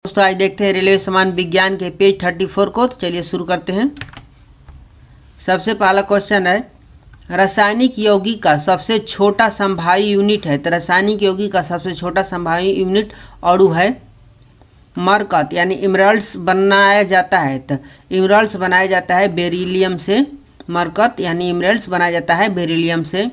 दोस्तों आज देखते हैं रेलवे समान विज्ञान के पेज 34 को। तो चलिए शुरू करते हैं। सबसे पहला क्वेश्चन है, रासायनिक यौगिक का सबसे छोटा संभावी यूनिट है। तो रासायनिक यौगिक का सबसे छोटा संभावी यूनिट अणु है मरकत, यानी इमरल्ड्स बनाया जाता है। तो इमरल्ड्स बनाया जाता है बेरिलियम से। मरकत यानी इमरल्ड्स बनाया जाता है बेरिलियम से।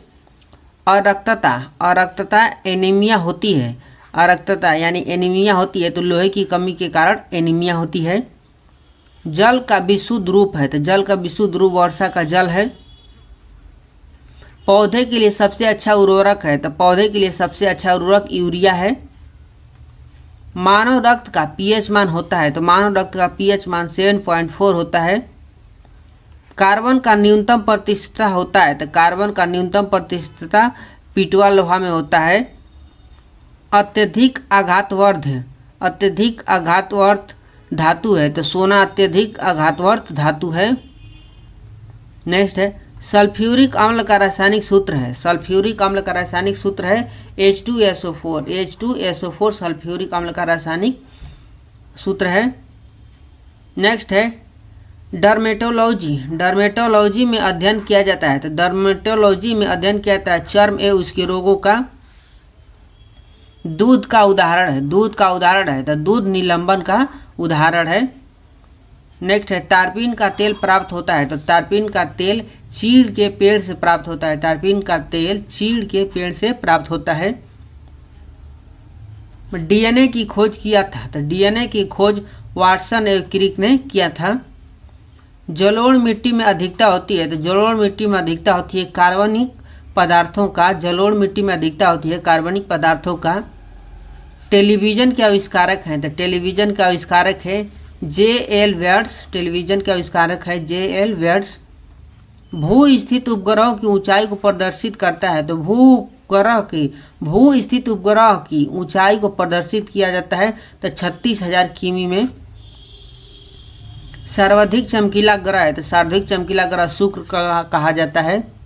अरक्तता एनीमिया होती है। अरक्तता यानी एनीमिया होती है, तो लोहे की कमी के कारण एनीमिया होती है। जल का विशुद्ध रूप है। तो जल का विशुद्ध रूप वर्षा का जल है। पौधे के लिए सबसे अच्छा उर्वरक है। तो पौधे के लिए सबसे अच्छा उर्वरक यूरिया है। मानव रक्त का पीएच मान होता है। तो मानव रक्त का पीएच मान 7.4 होता है। कार्बन का न्यूनतम प्रतिशतता होता है। तो कार्बन का न्यूनतम प्रतिशतता पिटवा लोहा में होता है। अत्यधिक आघातवर्ध धातु है। तो सोना अत्यधिक आघातवर्ध धातु है। नेक्स्ट है, सल्फ्यूरिक अम्ल का रासायनिक सूत्र है। सल्फ्यूरिक अम्ल का रासायनिक सूत्र है H2SO4। H2SO4 सल्फ्यूरिक अम्ल का रासायनिक सूत्र है। नेक्स्ट है, डर्मेटोलॉजी में अध्ययन किया जाता है। तो डर्मेटोलॉजी में अध्ययन किया जाता है चर्म एवं उसके रोगों का। दूध का उदाहरण है। तो दूध निलंबन का उदाहरण है। नेक्स्ट है, टारपीन का तेल प्राप्त होता है। तो टारपीन का तेल चीड़ के पेड़ से प्राप्त होता है। टारपीन का तेल चीड़ के पेड़ से प्राप्त होता है। डीएनए की खोज किया था। तो डीएनए की खोज वाटसन एवं क्रिक ने किया था। जलोढ़ मिट्टी में अधिकता होती है। तो जलोढ़ मिट्टी में अधिकता होती है कार्बनिक पदार्थों का। जलोढ़ मिट्टी में अधिकता होती है कार्बनिक पदार्थों का। टेलीविजन के आविष्कारक हैं। तो टेलीविजन का आविष्कारक है J.L. वेट्स। टेलीविजन का आविष्कारक है J.L. वेट्स। भू स्थित उपग्रहों की ऊंचाई को प्रदर्शित करता है। तो भू स्थित उपग्रह की ऊंचाई को प्रदर्शित किया जाता है तो 36,000 किमी में। सर्वाधिक चमकीला ग्रह है। तो सर्वाधिक चमकीला ग्रह शुक्र कहा जाता है।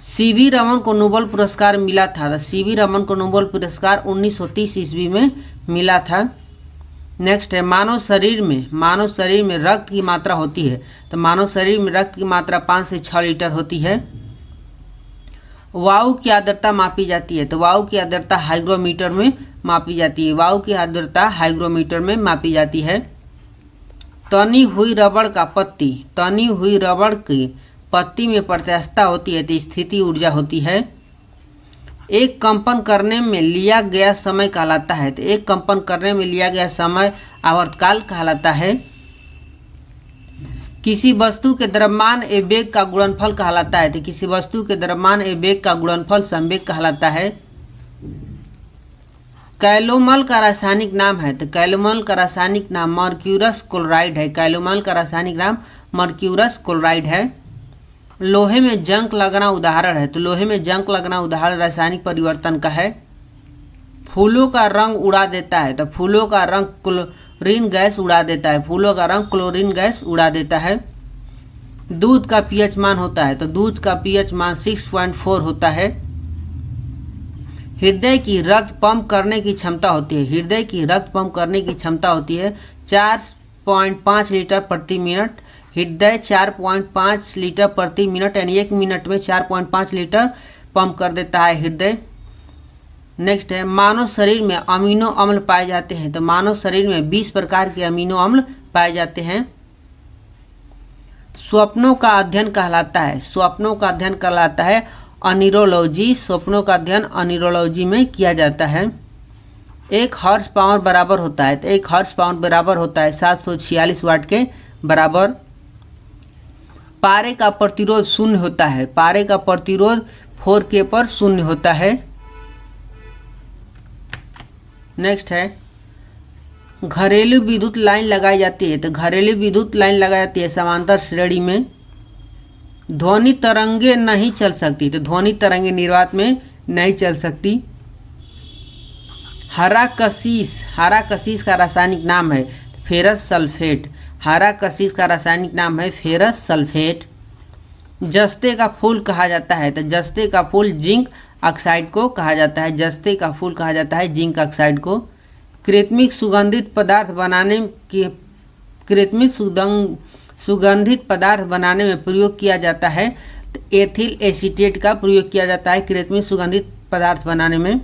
सीवी रमन को नोबेल पुरस्कार मिला था। तो सीवी रमन को नोबेल पुरस्कार 1930 ईस्वी में मिला था। नेक्स्ट है, मानव शरीर में रक्त की मात्रा होती है। तो मानव शरीर में रक्त की मात्रा 5 से 6 लीटर होती है। वायु की आर्द्रता मापी जाती है। तो वायु की आर्द्रता हाइग्रोमीटर में मापी जाती है। वायु की आर्द्रता हाइग्रोमीटर में मापी जाती है। तनी हुई रबड़ की पत्ती में प्रत्यास्थता होती है। तो स्थिति ऊर्जा होती है। एक कंपन करने में लिया गया समय कहलाता है। तो एक कंपन करने में लिया गया समय आवर्तकाल कहलाता है। किसी वस्तु के द्रव्यमान एवं वेग का गुणनफल कहलाता है। तो किसी वस्तु के द्रव्यमान एवं वेग का गुणनफल संवेग कहलाता है। कैलोमल का रासायनिक नाम है। तो कैलोमल का रासायनिक नाम मर्क्यूरस क्लोराइड है। कैलोमल का रासायनिक नाम मर्क्यूरस क्लोराइड है। लोहे में जंग लगना उदाहरण है। तो लोहे में जंग लगना उदाहरण रासायनिक परिवर्तन का है। फूलों का रंग उड़ा देता है। तो फूलों का रंग क्लोरीन गैस उड़ा देता है। फूलों का रंग क्लोरीन गैस उड़ा देता है। दूध का पीएच मान होता है। तो दूध का पीएच मान 6.4 होता है। हृदय की रक्त पंप करने की क्षमता होती है। हृदय की रक्त पंप करने की क्षमता होती है 4.5 लीटर प्रति मिनट। हृदय 4.5 लीटर प्रति मिनट यानी 1 मिनट में 4.5 लीटर पंप कर देता है हृदय। नेक्स्ट है, मानव शरीर में अमीनो अम्ल पाए जाते हैं। तो मानव शरीर में 20 प्रकार के अमीनो अम्ल पाए जाते हैं। स्वप्नों का अध्ययन कहलाता है अनिरोलॉजी। स्वप्नों का अध्ययन अनिरोलॉजी में किया जाता है। 1 हॉर्स पावर बराबर होता है। तो 1 हॉर्स पावर बराबर होता है 746 वाट के बराबर। पारे का प्रतिरोध शून्य होता है। पारे का प्रतिरोध 4K पर शून्य होता है। नेक्स्ट है, घरेलू विद्युत लाइन लगाई जाती है। तो घरेलू विद्युत लाइन लगाई जाती है समांतर श्रेणी में। ध्वनि तरंगे नहीं चल सकती। तो ध्वनि तरंगे निर्वात में नहीं चल सकती। हरा कशीस का रासायनिक नाम है फेरस सल्फेट। हरा कशीस का रासायनिक नाम है फेरस सल्फेट। जस्ते का फूल कहा जाता है। तो जस्ते का फूल जिंक ऑक्साइड को कहा जाता है। जस्ते का फूल कहा जाता है जिंक ऑक्साइड को। कृत्रिम सुगंधित पदार्थ बनाने में प्रयोग किया जाता है। तो एथिल एसीटेट का प्रयोग किया जाता है कृत्रिम सुगंधित पदार्थ बनाने में।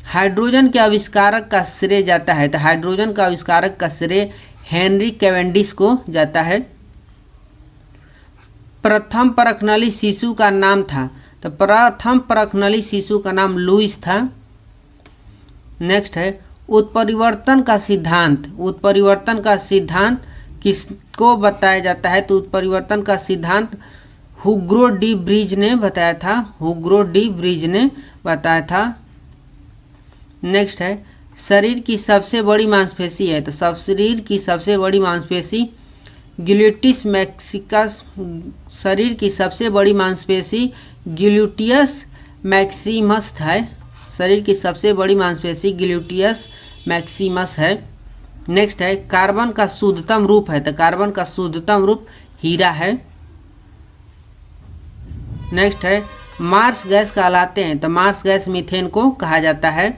हाइड्रोजन के आविष्कारक का श्रेय जाता है, तो हाइड्रोजन का आविष्कारक का श्रेय हेनरी कैवेंडिश को जाता है। प्रथम परखनली शिशु का नाम था, तो प्रथम परखनली शिशु का नाम लुईस था। नेक्स्ट है उत्परिवर्तन का सिद्धांत। उत्परिवर्तन का सिद्धांत किसको बताया जाता है, तो उत्परिवर्तन का सिद्धांत हुगो डी ब्रिज ने बताया था। हुगो डी ब्रिज ने बताया था। नेक्स्ट है शरीर की सबसे बड़ी मांसपेशी है, तो शरीर की सबसे बड़ी मांसपेशी ग्लूटिस मैक्सिकस। शरीर की सबसे बड़ी मांसपेशी ग्लूटियस मैक्सिमस है। शरीर की सबसे बड़ी मांसपेशी ग्लूटियस मैक्सिमस है। नेक्स्ट है कार्बन का शुद्धतम रूप है, तो कार्बन का शुद्धतम रूप हीरा है। नेक्स्ट है मार्स गैस कहलाते हैं, तो मार्स गैस मीथेन को कहा जाता है।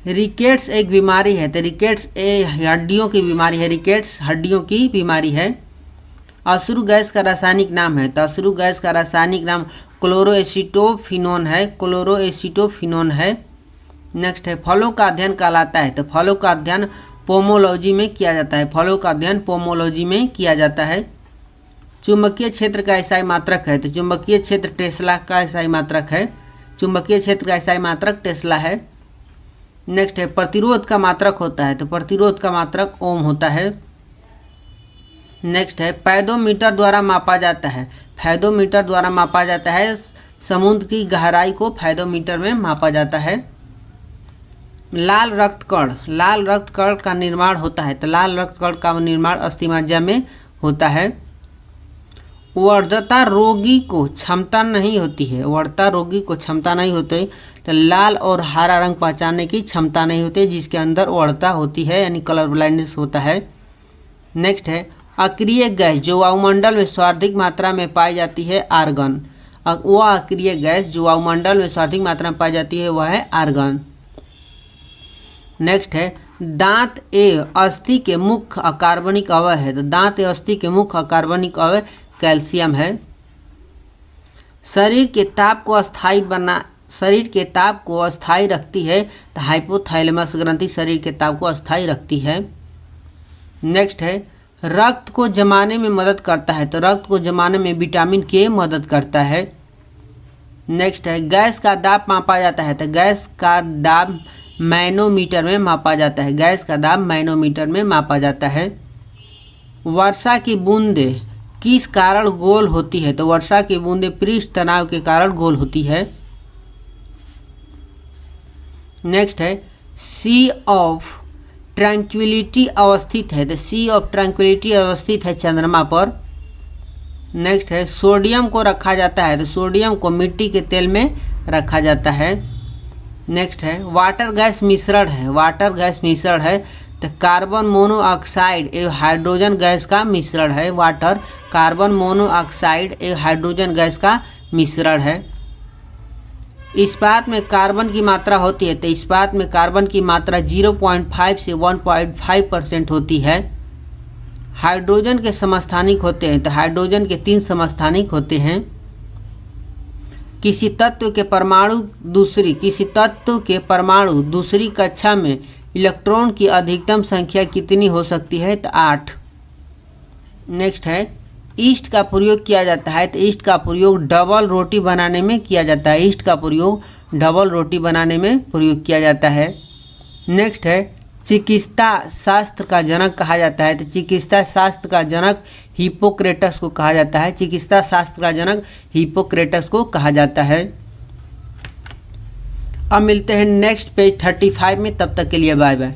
रिकेट्स एक बीमारी है, तो रिकेट्स हड्डियों की बीमारी है। रिकेट्स हड्डियों की बीमारी है। अश्रु गैस का रासायनिक नाम है, तो अश्रु गैस का रासायनिक नाम क्लोरोएसिटोफिनोन है। क्लोरोएसिटोफिनोन है। नेक्स्ट है फलों का अध्ययन कहलाता है, तो फलों का अध्ययन पोमोलॉजी में किया जाता है। फलों का अध्ययन पोमोलॉजी में किया जाता है। चुंबकीय क्षेत्र का इकाई मात्रक है, तो चुंबकीय क्षेत्र टेस्ला का इकाई मात्रक है। चुंबकीय क्षेत्र का इकाई मात्रक टेस्ला है। नेक्स्ट है प्रतिरोध का मात्रक होता है, तो प्रतिरोध का मात्रक ओम होता है। नेक्स्ट है पैदोमीटर द्वारा मापा जाता है। पैदोमीटर द्वारा मापा जाता है। समुद्र की गहराई को पैदोमीटर में मापा जाता है। लाल रक्तकण का निर्माण होता है, तो लाल रक्तकण का निर्माण अस्थिमज्जा में होता है। वर्धता रोगी को क्षमता नहीं होती है। वर्धता रोगी को क्षमता नहीं होती, तो लाल और हरा रंग पहचानने की क्षमता नहीं होती, जिसके अंदर वर्धता होती है, यानी कलर ब्लाइंडनेस होता है। नेक्स्ट है अक्रिय गैस जो वायुमंडल में सर्वाधिक मात्रा में पाई जाती है आर्गन। वह अक्रिय गैस जो वायुमंडल में सर्वाधिक मात्रा में पाई जाती है वह है आर्गन। नेक्स्ट है दांत एवं अस्थि के मुख्य अकार्बनिक अवयव है, तो दांत एवं अस्थि के मुख्य अकार्बनिक अवयव कैल्शियम है। शरीर के ताप को अस्थायी रखती है, तो हाइपोथैलेमस ग्रंथि शरीर के ताप को अस्थायी रखती है। नेक्स्ट है रक्त को जमाने में मदद करता है, तो रक्त को जमाने में विटामिन के मदद करता है। नेक्स्ट है गैस का दाब मापा जाता है, तो गैस का दाब मैनोमीटर में मापा जाता है। गैस का दाब मैनोमीटर में मापा जाता है। वर्षा की बूंदें किस कारण गोल होती है, तो वर्षा की बूंदें पृष्ठ तनाव के कारण गोल होती है। नेक्स्ट है सी ऑफ ट्रैंक्विलिटी अवस्थित है, तो सी ऑफ ट्रैंक्विलिटी अवस्थित है चंद्रमा पर। नेक्स्ट है सोडियम को रखा जाता है, तो सोडियम को मिट्टी के तेल में रखा जाता है। नेक्स्ट है वाटर गैस मिश्रण है। वाटर गैस मिश्रण है, तो कार्बन मोनोऑक्साइड एवं हाइड्रोजन गैस का मिश्रण है। वाटर कार्बन मोनोऑक्साइड एवं हाइड्रोजन गैस का मिश्रण है। इस्पात में कार्बन की मात्रा होती है, तो इस्पात में कार्बन की मात्रा 0.5 से 1.5% होती है। हाइड्रोजन के समस्थानिक होते हैं, तो हाइड्रोजन के 3 समस्थानिक होते हैं। किसी तत्व के परमाणु दूसरी कक्षा में इलेक्ट्रॉन की अधिकतम संख्या कितनी हो सकती है, तो 8। नेक्स्ट है ईस्ट का प्रयोग किया जाता है, तो ईस्ट का प्रयोग डबल रोटी बनाने में किया जाता है। ईस्ट का प्रयोग डबल रोटी बनाने में प्रयोग किया जाता है। नेक्स्ट है चिकित्सा शास्त्र का जनक कहा जाता है, तो चिकित्सा शास्त्र का जनक हिप्पोक्रेटस को कहा जाता है। चिकित्सा शास्त्र का जनक हिप्पोक्रेटस को कहा जाता है। अब मिलते हैं नेक्स्ट पेज 35 में, तब तक के लिए बाय बाय।